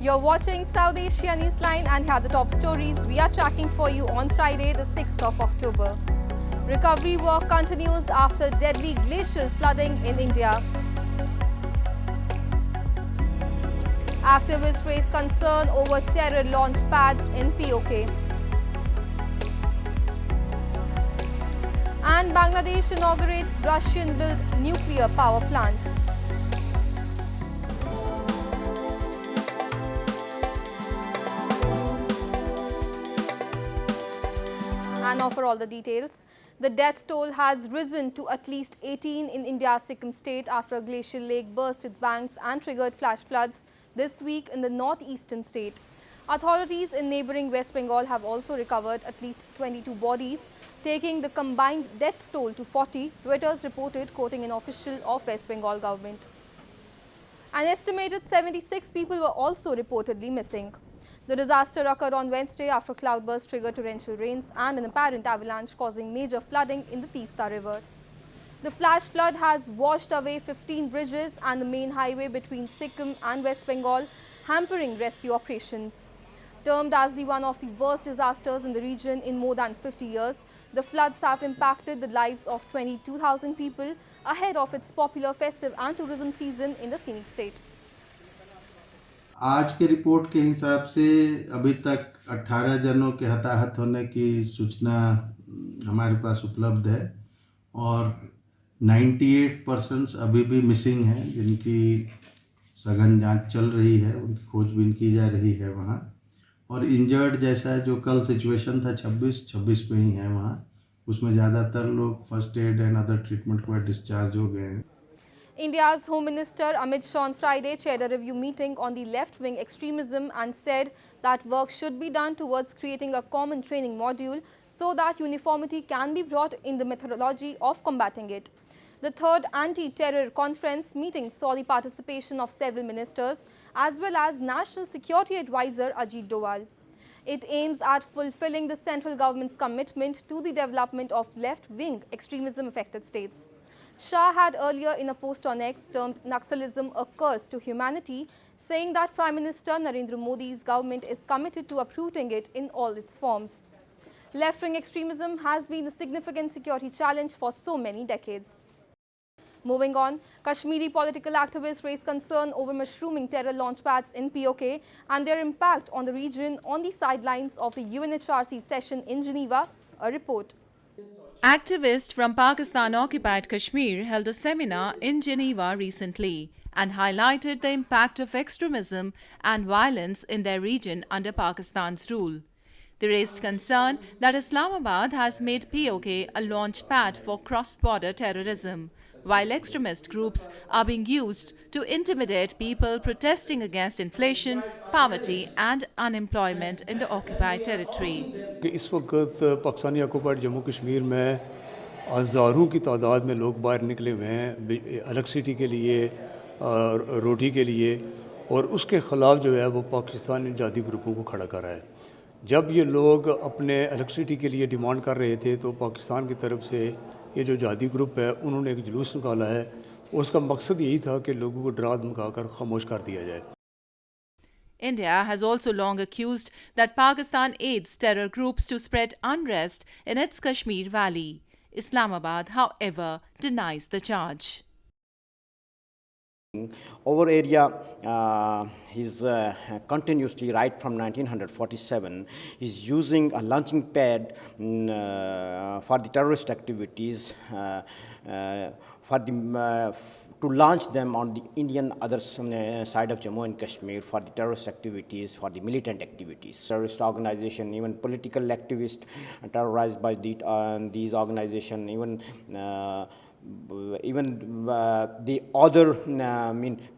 You're watching South Asia Newsline and here are the top stories we are tracking for you on Friday, the 6th of October. Recovery work continues after deadly glacial flooding in India. Activists raise concern over terror launch pads in POK. And Bangladesh inaugurates Russian-built nuclear power plant. And now for all the details. The death toll has risen to at least 18 in India's Sikkim state after a glacial lake burst its banks and triggered flash floods this week in the northeastern state. Authorities in neighbouring West Bengal have also recovered at least 22 bodies, taking the combined death toll to 40, Reuters reported, quoting an official of West Bengal government. An estimated 76 people were also reportedly missing. The disaster occurred on Wednesday after cloudburst triggered torrential rains and an apparent avalanche causing major flooding in the Teesta River. The flash flood has washed away 15 bridges and the main highway between Sikkim and West Bengal, hampering rescue operations. Termed as one of the worst disasters in the region in more than 50 years, the floods have impacted the lives of 22,000 people ahead of its popular festive and tourism season in the scenic state. आज के report के हिसाब से अभी तक 18 जनों के हताहत होने की सूचना हमारे पास उपलब्ध है और 98 पर्सन्स अभी भी मिसिंग हैं, जिनकी सघन जांच चल रही है, उनकी खोजबीन की जा रही है वहाँ। और इंजर्ड जैसा जो कल सिचुएशन था 26 में ही है वहाँ, उसमें ज़्यादातर लोग first aid and other treatment के बाद डिस्चार्ज हो गए हैं। India's Home Minister Amit Shah on Friday chaired a review meeting on the Left Wing Extremism and said that work should be done towards creating a common training module so that uniformity can be brought in the methodology of combating it. The third anti-terror conference meeting saw the participation of several ministers as well as National Security Advisor Ajit Doval. It aims at fulfilling the central government's commitment to the development of left-wing extremism-affected states. Shah had earlier in a post on X termed Naxalism a curse to humanity, saying that Prime Minister Narendra Modi's government is committed to uprooting it in all its forms. Left-wing extremism has been a significant security challenge for so many decades. Moving on, Kashmiri political activists raised concern over mushrooming terror launchpads in POK and their impact on the region on the sidelines of the UNHRC session in Geneva, a report. Activists from Pakistan-occupied Kashmir held a seminar in Geneva recently and highlighted the impact of extremism and violence in their region under Pakistan's rule. They raised concern that Islamabad has made POK a launch pad for cross-border terrorism, while extremist groups are being used to intimidate people protesting against inflation, poverty and unemployment in the occupied territory. इस वक्त Pakistani occupied Jammu Kashmir में हज़ारों की तादाद में लोग बाहर निकले हुए हैं इलेक्ट्रिसिटी के लिए, रोटी के लिए, और उसके ख़िलाफ़ जो है वो पाकिस्तान जिहादी ग्रुपों को खड़ा कर रहा है। जब ये लोग अपने इलेक्ट्रिसिटी के लिए डिमांड कर रहे थे तो पाकिस्तान की तरफ से ये जो जिहादी ग्रुप है उन्होंने एक जुलूस निकाला है, उसका मकसद यही था कि लोगों को डरा धमकाकर खामोश कर दिया जाए। India has also long accused that Pakistan aids terror groups to spread unrest in its Kashmir Valley. Islamabad, however, denies the charge. Our area is continuously, right from 1947, is using a launching pad for the terrorist activities, to launch them on the Indian other side of Jammu and Kashmir for the terrorist activities, for the militant activities. Terrorist organization, even political activists terrorized by these organizations, even the other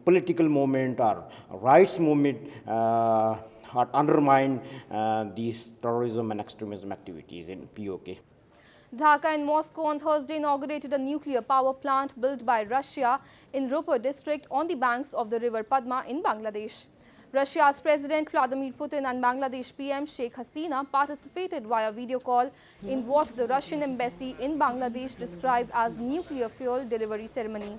political movement or rights movement undermine these terrorism and extremism activities in POK. Dhaka and Moscow on Thursday inaugurated a nuclear power plant built by Russia in Rooppur district on the banks of the river Padma in Bangladesh. Russia's President Vladimir Putin and Bangladesh PM Sheikh Hasina participated via video call in what the Russian embassy in Bangladesh described as nuclear fuel delivery ceremony.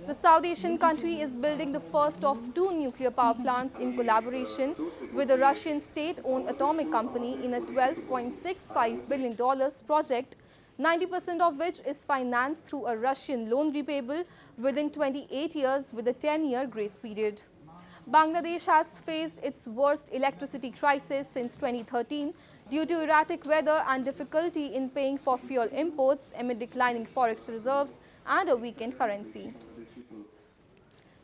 The South Asian country is building the first of 2 nuclear power plants in collaboration with a Russian state-owned atomic company in a $12.65 billion project, 90% of which is financed through a Russian loan repayable within 28 years with a 10-year grace period. Bangladesh has faced its worst electricity crisis since 2013 due to erratic weather and difficulty in paying for fuel imports amid declining forex reserves and a weakened currency.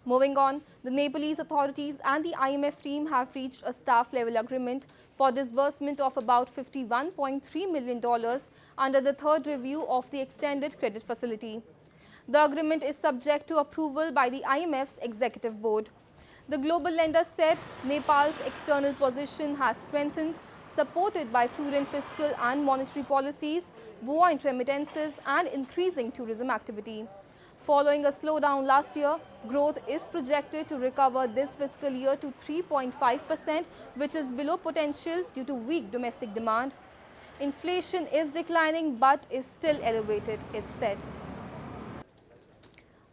Moving on, the Nepalese authorities and the IMF team have reached a staff-level agreement for disbursement of about $51.3 million under the third review of the extended credit facility. The agreement is subject to approval by the IMF's executive board. The global lender said Nepal's external position has strengthened, supported by prudent fiscal and monetary policies, buoyant remittances, and increasing tourism activity. Following a slowdown last year, growth is projected to recover this fiscal year to 3.5%, which is below potential due to weak domestic demand. Inflation is declining but is still elevated, it said.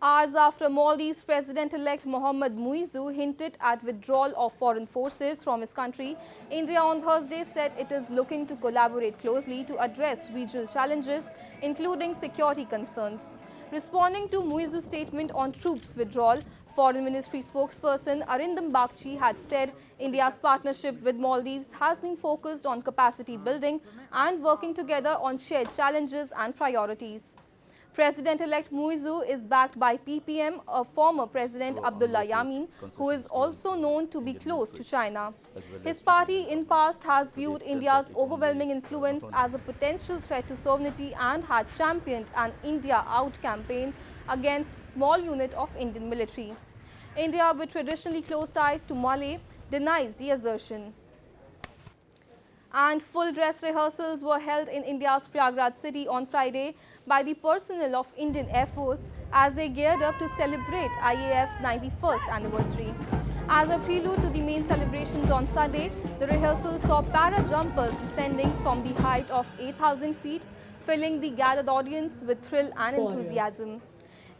Hours after Maldives President-elect Mohamed Muizzu hinted at withdrawal of foreign forces from his country, India on Thursday said it is looking to collaborate closely to address regional challenges, including security concerns. Responding to Muizzu's statement on troops withdrawal, Foreign Ministry spokesperson Arindam Bagchi had said India's partnership with Maldives has been focused on capacity building and working together on shared challenges and priorities. President-elect Muizzu is backed by PPM, a former President Abdullah Yamin, who is also known to be close to China. His party in past has viewed India's overwhelming influence as a potential threat to sovereignty and had championed an India Out campaign against small unit of Indian military. India, with traditionally close ties to Malay, denies the assertion. And full dress rehearsals were held in India's Prayagraj city on Friday by the personnel of Indian Air Force as they geared up to celebrate IAF's 91st anniversary. As a prelude to the main celebrations on Sunday, the rehearsal saw para-jumpers descending from the height of 8,000 feet, filling the gathered audience with thrill and enthusiasm.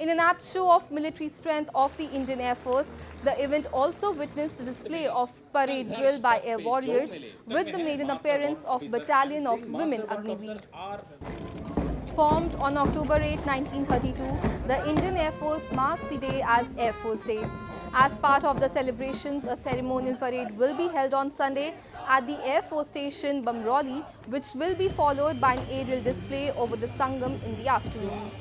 In an apt show of military strength of the Indian Air Force, the event also witnessed the display of parade drill by air warriors with the maiden appearance of Battalion of Women Agniveer. Formed on October 8, 1932, the Indian Air Force marks the day as Air Force Day. As part of the celebrations, a ceremonial parade will be held on Sunday at the Air Force Station Bamroli, which will be followed by an aerial display over the Sangam in the afternoon.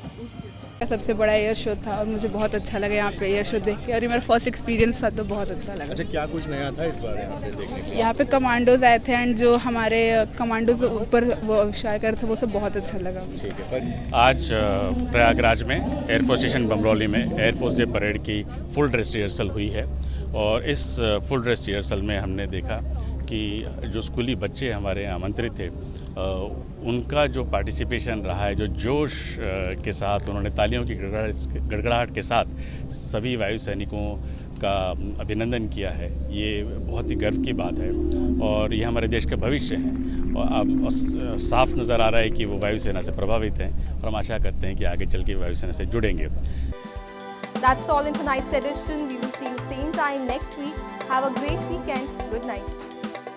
सबसे बड़ा air show था और मुझे बहुत अच्छा लगा यहाँ पे एयर शो देख के और ये मेरा फर्स्ट एक्सपीरियंस था तो बहुत अच्छा लगा। अच्छा, क्या कुछ नया था इस बार यहाँ पे देखने के लिए? यहाँ पे कमांडोज आए थे एंड जो हमारे कमांडोज ऊपर वो अविष्कार कर थे वो सब बहुत अच्छा लगा मुझे। आज प्रयागराज में एयरफोर्स स्टेशन बमरौली में एयरफोर्स डे परेड की फुल ड्रेस रिहर्सल हुई है और इस फुल ड्रेस रिहर्सल में हमने देखा कि जो स्कूली बच्चे हमारे आमंत्रित थे उनका जो पार्टिसिपेशन रहा है, जो जोश के साथ उन्होंने तालियों की गड़गड़ाहट के साथ सभी वायु सैनिकों का अभिनंदन किया है, ये बहुत ही गर्व की बात है और ये हमारे देश का भविष्य है और अब साफ नज़र आ रहा है कि वो वायुसेना से प्रभावित हैं और हम आशा करते हैं कि आगे चल के वायुसेना से जुड़ेंगे। That's all in tonight's edition. We will see you same time next week. Have a great weekend. Good night.